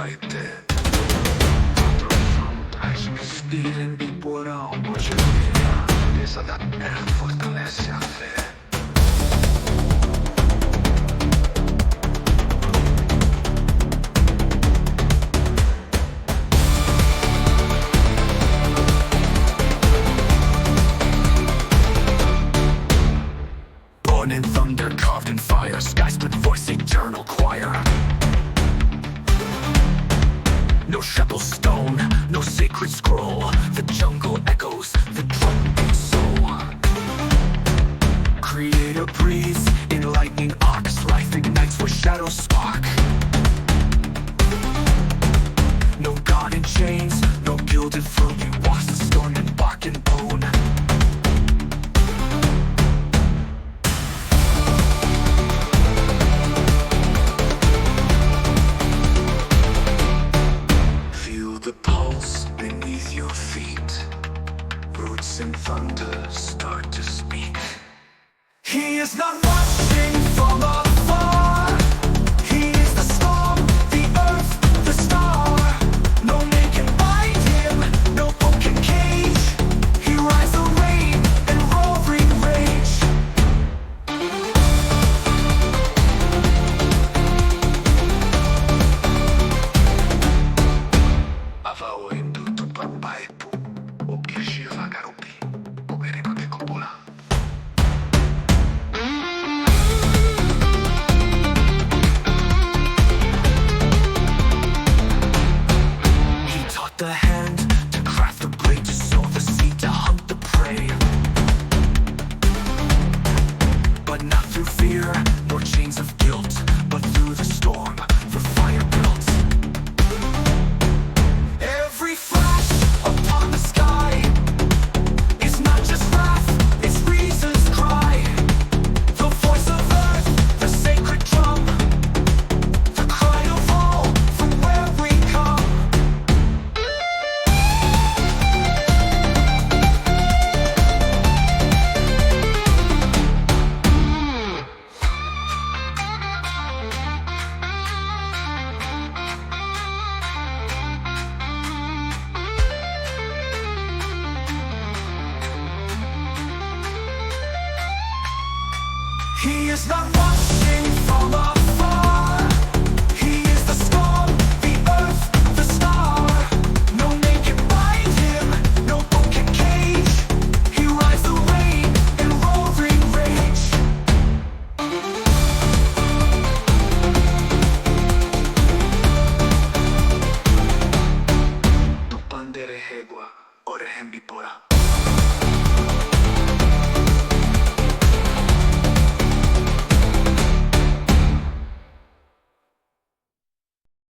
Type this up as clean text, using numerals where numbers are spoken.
słuchajte. Respirem víbora homogeneidad. Esa da fortalece a fe. Born in thunder, carved in fire, sky split voice, eternal choir. No shekel stone, no sacred scroll. The jungle echoes, the drum beats so. Creator breathes, enlightening arcs. Life ignites where shadows spark. No god in chains, no gilded throne. He walks the storm in bark and bone. The pulse beneath your feet. Roots and thunder start to speak. He is not watching from afar. He is the storm, the earth, the star. No man can bind him, no boat can cage. He rides the rain and roaring rage. The hand to craft the blade, to sow the seed, to hunt the prey. But not through fear, nor chains of guilt, but through the storm, the fire built. Every flash upon the sky is not just wrath, it's reason's cry. The voice of earth, the sacred drum, the cry of all from where we come. He is not watching from afar. He is the storm, the earth, the star. No man can bind him, no boat can cage. He rides the rain in roaring rage. Tu pandere hegua, ore hembipora.